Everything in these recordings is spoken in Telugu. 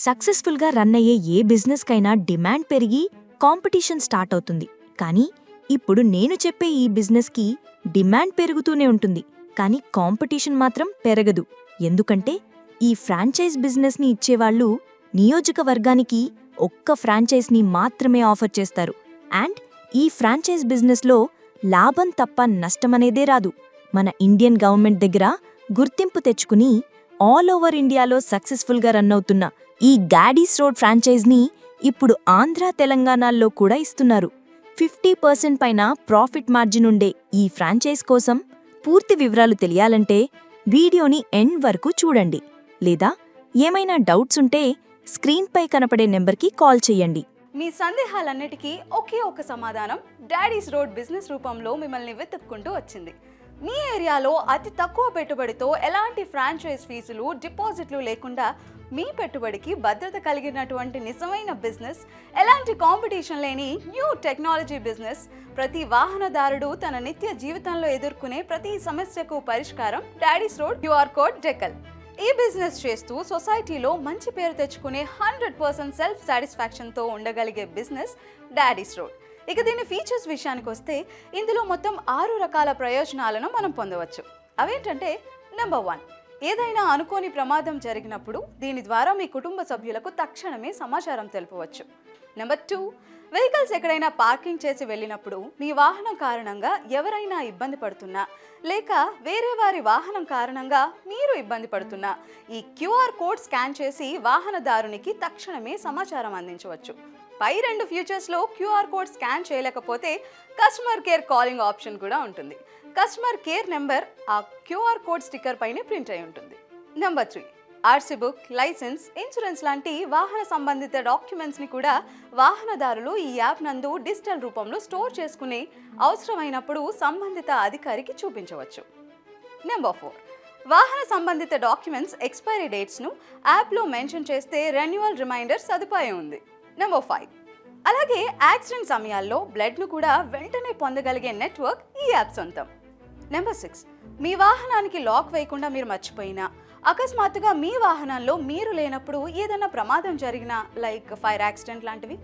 సక్సెస్ఫుల్గా రన్ అయ్యే ఏ బిజినెస్కైనా డిమాండ్ పెరిగి కాంపిటీషన్ స్టార్ట్ అవుతుంది. కానీ ఇప్పుడు నేను చెప్పే ఈ బిజినెస్కి డిమాండ్ పెరుగుతూనే ఉంటుంది, కానీ కాంపిటీషన్ మాత్రం పెరగదు. ఎందుకంటే ఈ ఫ్రాంచైజ్ బిజినెస్ని ఇచ్చేవాళ్ళు నియోజకవర్గానికి ఒక్క ఫ్రాంచైజ్ని మాత్రమే ఆఫర్ చేస్తారు. అండ్ ఈ ఫ్రాంచైజ్ బిజినెస్లో లాభం తప్ప నష్టమనేదే రాదు. మన ఇండియన్ గవర్నమెంట్ దగ్గర గుర్తింపు తెచ్చుకుని ఆల్ ఓవర్ ఇండియాలో సక్సెస్ఫుల్గా రన్ అవుతున్న ఈ గాడీస్ రోడ్ ఫ్రాంచైజ్ని ఇప్పుడు ఆంధ్ర, తెలంగాణల్లో కూడా ఇస్తున్నారు. 50% పైన ప్రాఫిట్ మార్జిన్ ఉండే ఈ ఫ్రాంచైజ్ కోసం పూర్తి వివరాలు తెలియాలంటే వీడియోని ఎండ్ వరకు చూడండి. లేదా ఏమైనా డౌట్స్ ఉంటే స్క్రీన్పై కనపడే నెంబర్కి కాల్ చేయండి. మీ సందేహాలన్నిటికీ ఒకే ఒక సమాధానం డాడీస్ రోడ్ బిజినెస్ రూపంలో మిమ్మల్ని వెతుక్కుంటూ వచ్చింది. మీ ఏరియాలో అతి తక్కువ పెట్టుబడితో ఎలాంటి ఫ్రాంచైజ్ ఫీజులు, డిపాజిట్లు లేకుండా మీ పెట్టుబడికి భద్రత కలిగినటువంటి నిజమైన బిజినెస్, ఎలాంటి కాంపిటీషన్ లేని న్యూ టెక్నాలజీ బిజినెస్, ప్రతి వాహనదారుడు తన నిత్య జీవితంలో ఎదుర్కొనే ప్రతి సమస్యకు పరిష్కారం daddy's road QR code decal. ఈ బిజినెస్ చేస్తూ సొసైటీలో మంచి పేరు తెచ్చుకునే 100% సెల్ఫ్ సాటిస్ఫాక్షన్తో ఉండగలిగే బిజినెస్ డాడీస్ రోడ్. ఇక దీని ఫీచర్స్ విషయానికి వస్తే ఇందులో మొత్తం 6 రకాల ప్రయోజనాలను మనం పొందవచ్చు. అవేంటంటే, నెంబర్ 1, ఏదైనా అనుకోని ప్రమాదం జరిగినప్పుడు దీని ద్వారా మీ కుటుంబ సభ్యులకు తక్షణమే సమాచారం తెలుపవచ్చు. నెంబర్ 2, వెహికల్స్ ఎక్కడైనా పార్కింగ్ చేసి వెళ్ళినప్పుడు మీ వాహనం కారణంగా ఎవరైనా ఇబ్బంది పడుతున్నా, లేక వేరే వారి వాహనం కారణంగా మీరు ఇబ్బంది పడుతున్నా ఈ క్యూఆర్ కోడ్ స్కాన్ చేసి వాహనదారునికి తక్షణమే సమాచారం అందించవచ్చు. పై 2 ఫీచర్స్లో క్యూఆర్ కోడ్ స్కాన్ చేయలేకపోతే కస్టమర్ కేర్ కాలింగ్ ఆప్షన్ కూడా ఉంటుంది. కస్టమర్ కేర్ నెంబర్ ఆ క్యూఆర్ కోడ్ స్టిక్కర్ పైనే ప్రింట్ అయి ఉంటుంది. Number 3, RC book, licence, insurance లాంటి వాహన సంబంధిత డాక్యుమెంట్స్ని కూడా వాహనదారులు ఈ యాప్ నందు డిజిటల్ రూపంలో స్టోర్ చేసుకుని అవసరమైనప్పుడు సంబంధిత అధికారికి చూపించవచ్చు. నెంబర్ 4, వాహన సంబంధిత డాక్యుమెంట్స్ ఎక్స్పైరీ డేట్స్ను యాప్లో మెన్షన్ చేస్తే రెన్యువల్ రిమైండర్ సదుపాయం ఉంది. నెంబర్ 5, అలాగే యాక్సిడెంట్ సమయాల్లో బ్లడ్ను కూడా వెంటనే పొందగలిగే నెట్వర్క్ ఈ యాప్ సొంతం. నెంబర్ 6, మీ వాహనానికి లాక్ వేయకుండా మీరు మర్చిపోయినా, అకస్మాత్తుగా మీ వాహనంలో మీరు లేనప్పుడు ఏదైనా ప్రమాదం జరిగినా, లైక్ ఫైర్ యాక్సిడెంట్ లాంటివి,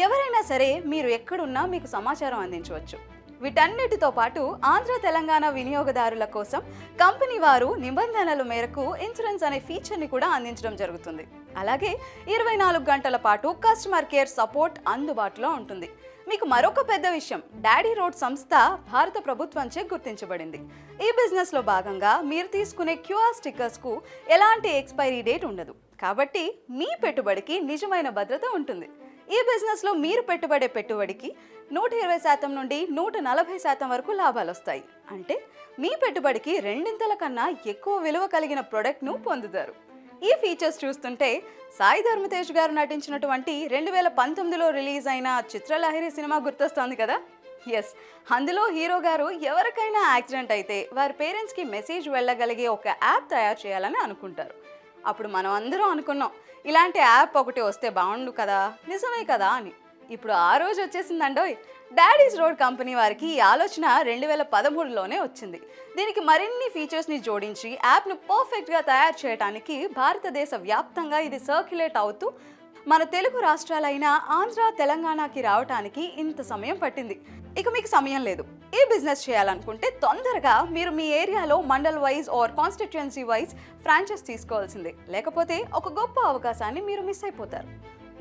ఎవరైనా సరే మీరు ఎక్కడున్నా మీకు సమాచారం అందించవచ్చు. వీటన్నిటితో పాటు ఆంధ్ర, తెలంగాణ వినియోగదారుల కోసం కంపెనీ వారు నిబంధనల మేరకు ఇన్సూరెన్స్ అనే ఫీచర్ని కూడా అందించడం జరుగుతుంది. అలాగే 24 గంటల పాటు కస్టమర్ కేర్ సపోర్ట్ అందుబాటులో ఉంటుంది. మీకు మరొక పెద్ద విషయం, డాడీ రోడ్ సంస్థ భారత ప్రభుత్వంచే గుర్తించబడింది. ఈ బిజినెస్లో భాగంగా మీరు తీసుకునే క్యూఆర్ స్టిక్కర్స్కు ఎలాంటి ఎక్స్పైరీ డేట్ ఉండదు. కాబట్టి మీ పెట్టుబడికి నిజమైన భద్రత ఉంటుంది. ఈ బిజినెస్లో మీరు పెట్టుబడికి 120% నుండి 140% వరకు లాభాలు వస్తాయి. అంటే మీ పెట్టుబడికి 2 కన్నా ఎక్కువ విలువ కలిగిన ప్రోడక్ట్ను పొందుతారు. ఈ ఫీచర్స్ చూస్తుంటే సాయి ధర్మతేజ్ గారు నటించినటువంటి 2019లో రిలీజ్ అయిన చిత్రలహరి సినిమా గుర్తొస్తోంది కదా. ఎస్, అందులో హీరో గారు ఎవరికైనా యాక్సిడెంట్ అయితే వారి పేరెంట్స్కి మెసేజ్ వెళ్ళగలిగే ఒక యాప్ తయారు చేయాలని అనుకుంటారు. అప్పుడు మనం అందరం అనుకున్నాం, ఇలాంటి యాప్ ఒకటి వస్తే బాగుండు కదా, నిజమే కదా అని. ఇప్పుడు ఆ రోజు వచ్చేసిందండోయ్. డాడీస్ రోడ్ కంపెనీ వారికి ఈ ఆలోచన 2013లోనే వచ్చింది. దీనికి మరిన్ని ఫీచర్స్ని జోడించి యాప్ను పర్ఫెక్ట్గా తయారు చేయడానికి భారతదేశ వ్యాప్తంగా ఇది సర్క్యులేట్ అవుతూ మన తెలుగు రాష్ట్రాలైన ఆంధ్ర, తెలంగాణకి రావడానికి ఇంత సమయం పట్టింది. ఇక మీకు సమయం లేదు. ఈ బిజినెస్ చేయాలనుకుంటే తొందరగా మీరు మీ ఏరియాలో mandal wise or constituency wise franchise తీసుకోవాల్సిందే. లేకపోతే ఒక గొప్ప అవకాశాన్ని మీరు మిస్ అయిపోతారు.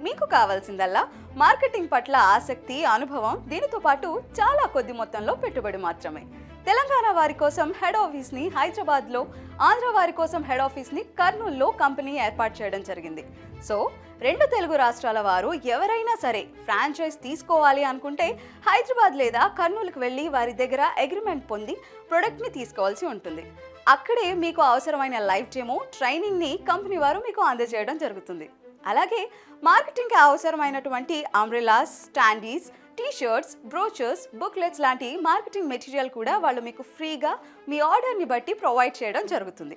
మీకు కావాల్సిందల్లా మార్కెటింగ్ పట్ల ఆసక్తి, అనుభవం, దీనితో పాటు చాలా కొద్ది మొత్తంలో పెట్టుబడి మాత్రమే. తెలంగాణ వారి కోసం హెడ్ ఆఫీస్ని హైదరాబాద్లో, ఆంధ్ర వారి కోసం హెడ్ ఆఫీస్ని కర్నూలులో కంపెనీ ఏర్పాటు చేయడం జరిగింది. సో 2 తెలుగు రాష్ట్రాల వారు ఎవరైనా సరే ఫ్రాంచైజ్ తీసుకోవాలి అనుకుంటే హైదరాబాద్ లేదా కర్నూలుకు వెళ్ళి వారి దగ్గర అగ్రిమెంట్ పొంది ప్రొడక్ట్ని తీసుకోవాల్సి ఉంటుంది. అక్కడే మీకు అవసరమైన లైవ్ డెమో, ట్రైనింగ్ని కంపెనీ వారు మీకు అందజేయడం జరుగుతుంది. అలాగే మార్కెటింగ్కి అవసరమైనటువంటి umbrellas, standees, T shirts, brochures, booklets లాంటి మార్కెటింగ్ మెటీరియల్ కూడా వాళ్ళు మీకు ఫ్రీగా మీ ఆర్డర్ని బట్టి ప్రొవైడ్ చేయడం జరుగుతుంది.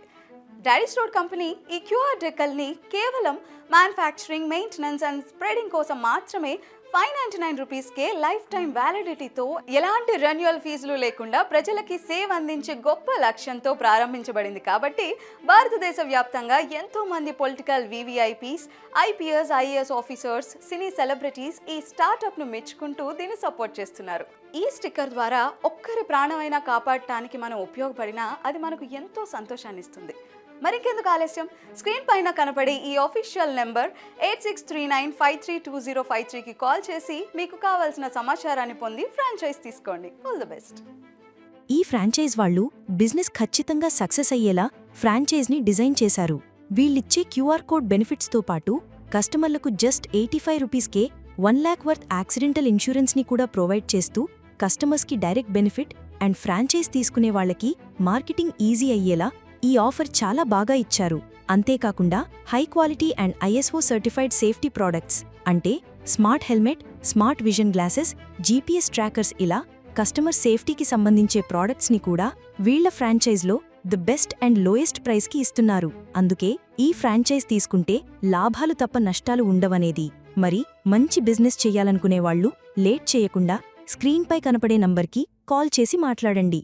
డాడీస్ రోడ్ కంపెనీ ఈ క్యూఆర్ డెకల్ని కేవలం మ్యానుఫ్యాక్చరింగ్, మెయింటెనెన్స్ అండ్ స్ప్రెడింగ్ కోసం మాత్రమే ₹599కే లైఫ్ టైం వ్యాలిడిటీతో ఎలాంటి రెన్యువల్ ఫీజులు లేకుండా ప్రజలకి సేవ అందించే గొప్ప లక్ష్యంతో ప్రారంభించబడింది కాబట్టి భారతదేశ వ్యాప్తంగా ఎంతో మంది political VVIPs, IPS, IAS officers, cine celebrities ఈ స్టార్టప్ను మెచ్చుకుంటూ దీన్ని సపోర్ట్ చేస్తున్నారు. ఈ స్టిక్కర్ ద్వారా ఒక్కరి ప్రాణమైనా కాపాడటానికి మనం ఉపయోగపడినా అది మనకు ఎంతో సంతోషాన్ని ఇస్తుంది. మరింకెందుకు ఆలస్యం, స్క్రీన్ పైన కనపడే ఈ ఆఫీషియల్ నెంబర్ 8639532053కి కాల్ చేసి మీకు కావాల్సిన సమాచారాన్ని పొంది ఫ్రాంచైజ్ తీసుకోండి. All the best. ఈ ఫ్రాంచైజ్ వాళ్ళు బిజినెస్ ఖచ్చితంగా సక్సెస్ అయ్యేలా ఫ్రాంచైజ్ని డిజైన్ చేశారు. వీళ్ళిచ్చే క్యూఆర్ కోడ్ బెనిఫిట్స్తో పాటు కస్టమర్లకు జస్ట్ ₹85కే 1 lakh వర్త్ యాక్సిడెంటల్ ఇన్సూరెన్స్ని కూడా ప్రొవైడ్ చేస్తూ కస్టమర్స్కి డైరెక్ట్ బెనిఫిట్ అండ్ ఫ్రాంచైజ్ తీసుకునే వాళ్ళకి మార్కెటింగ్ ఈజీ అయ్యేలా ఈ ఆఫర్ చాలా బాగా ఇచ్చారు. అంతేకాకుండా high quality and ISO certified safety products అంటే smart helmet, smart vision glasses, GPS trackers ఇలా కస్టమర్ సేఫ్టీకి సంబంధించే ప్రోడక్ట్స్ని కూడా వీళ్ల ఫ్రాంచైజ్లో ది బెస్ట్ అండ్ లోయెస్ట్ ప్రైస్కి ఇస్తున్నారు. అందుకే ఈ ఫ్రాంచైజ్ తీసుకుంటే లాభాలు తప్ప నష్టాలు ఉండవనేది. మరి మంచి బిజినెస్ చెయ్యాలనుకునేవాళ్లు లేట్ చేయకుండా స్క్రీన్పై కనపడే నంబర్కి కాల్ చేసి మాట్లాడండి.